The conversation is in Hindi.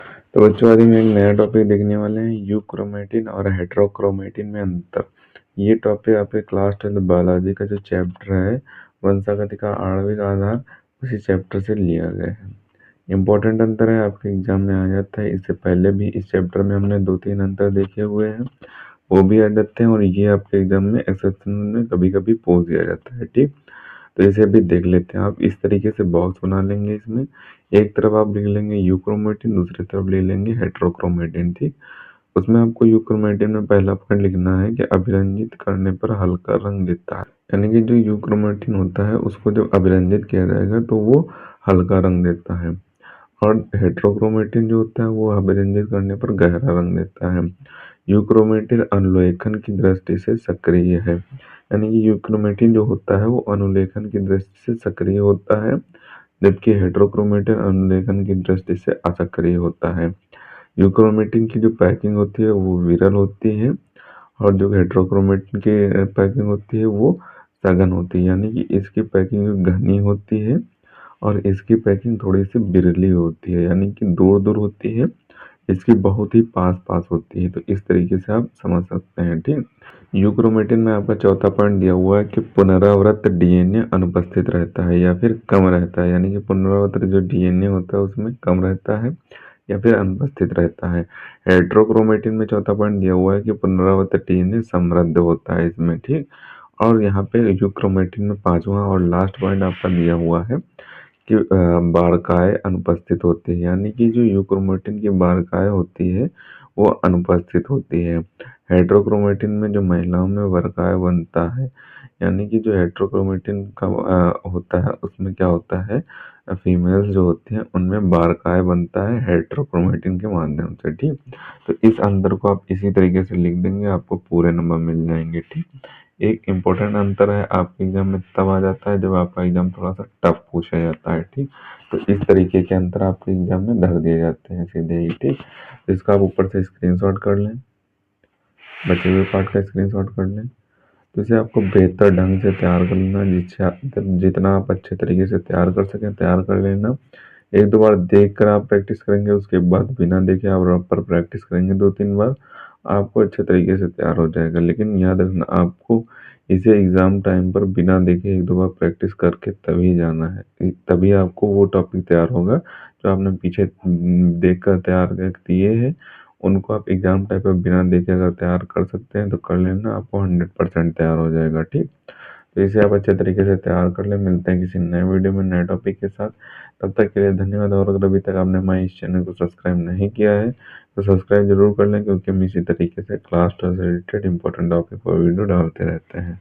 तो बच्चों आज हम एक नया टॉपिक देखने वाले हैं, यूक्रोमेटिन और हेट्रोक्रोमेटिन में अंतर। ये टॉपिक आपके क्लास 10 बायोलॉजी का जो चैप्टर है, वंशागति का आणविक आधार, उसी चैप्टर से लिया गया है। इम्पोर्टेंट अंतर है, आपके एग्जाम में आ जाता है। इससे पहले भी इस चैप्टर में हमने 2-3 अंतर देखे हुए हैं, वो भी आ जाते हैं, और ये आपके एग्जाम में एक्सेप्शन में कभी कभी पूछ दिया जाता है। ठीक, तो इसे अभी देख लेते हैं। आप इस तरीके से बॉक्स बना लेंगे। इसमें एक तरफ आप लिख लेंगे यूक्रोमेटिन, दूसरी तरफ ले लेंगे हेट्रोक्रोमेटिन। ठीक, उसमें आपको यूक्रोमेटिन में पहला पॉइंट लिखना है कि अभिरंजित करने पर हल्का रंग देता है। यानी कि जो यूक्रोमेटिन होता है उसको जब अभिरंजित किया जाएगा तो वो हल्का रंग देता है, और हेट्रोक्रोमेटिन जो होता है वो अभिरंजित करने पर गहरा रंग देता है। यूक्रोमेटिन अनुलेखन की दृष्टि से सक्रिय है, यानी कि यूक्रोमेटिन जो होता है वो अनुलेखन की दृष्टि से सक्रिय होता है, जबकि हेट्रोक्रोमेटिन अनुलेखन की दृष्टि से असक्रिय होता है। यूक्रोमेटिन की जो पैकिंग होती है वो विरल होती है, और जो हेट्रोक्रोमेटिन की पैकिंग होती है वो सघन होती है, यानी कि इसकी पैकिंग घनी होती है और इसकी पैकिंग थोड़ी सी बिरली होती है, यानी कि दूर दूर होती है, इसकी बहुत ही पास पास होती है। तो इस तरीके से आप समझ सकते हैं। ठीक, यूक्रोमेटिन में आपका चौथा पॉइंट दिया हुआ है कि पुनरावृत्त डीएनए अनुपस्थित रहता है या फिर कम रहता है, यानी कि पुनरावृत्त जो डीएनए होता है उसमें कम रहता है या फिर अनुपस्थित रहता है। हेट्रोक्रोमेटिन में चौथा पॉइंट दिया हुआ है कि पुनरावृत्त डीएनए समृद्ध होता है इसमें। ठीक, और यहाँ पे यूक्रोमेटिन में पांचवा और लास्ट पॉइंट आपका दिया हुआ है कि बारकाएँ अनुपस्थित होती है, यानी कि जो यूक्रोमेटिन की बारकाएँ होती है वो अनुपस्थित होती है। हेट्रोक्रोमेटिन में जो महिलाओं में बारकाएँ बनता है, यानी कि जो हेट्रोक्रोमेटिन का होता है उसमें क्या होता है, फीमेल्स जो होती हैं उनमें बारकाएँ बनता है हेट्रोक्रोमेटिन के माध्यम से। ठीक, तो इस अंतर को आप इसी तरीके से लिख देंगे, आपको पूरे नंबर मिल जाएंगे। ठीक, एक इम्पोर्टेंट अंतर है, आपके एग्जाम में तब आ जाता है जब आपका एग्जाम थोड़ा सा टफ पूछा जाता है। ठीक, तो इस तरीके के अंतर आपके एग्जाम में धर दिए जाते हैं सीधे ही। ठीक, तो इसका आप ऊपर से स्क्रीनशॉट कर लें, बचे हुए पार्ट का स्क्रीनशॉट कर लें। तो इसे आपको बेहतर ढंग से तैयार कर लेना, जितना आप अच्छे तरीके से तैयार कर सकें तैयार कर लेना। एक दो बार देख कर आप प्रैक्टिस करेंगे, उसके बाद बिना देखे आप रफ प्रैक्टिस करेंगे 2-3 बार, आपको अच्छे तरीके से तैयार हो जाएगा। लेकिन याद रखना, आपको इसे एग्जाम टाइम पर बिना देखे एक दो बार प्रैक्टिस करके तभी जाना है, तभी आपको वो टॉपिक तैयार होगा जो आपने पीछे देख कर तैयार कर दिए हैं। उनको आप एग्जाम टाइम पर बिना देखे अगर तैयार कर सकते हैं तो कर लेना, आपको 100% तैयार हो जाएगा। ठीक, तो इसे आप अच्छे तरीके से तैयार कर लें। मिलते हैं किसी नए वीडियो में नए टॉपिक के साथ, तब तक के लिए धन्यवाद। और अगर अभी तक आपने हमारे इस चैनल को सब्सक्राइब नहीं किया है तो सब्सक्राइब जरूर कर लें, क्योंकि हम इसी तरीके से क्लास 12 से रिलेटेड इंपॉर्टेंट टॉपिक पर वीडियो डालते रहते हैं।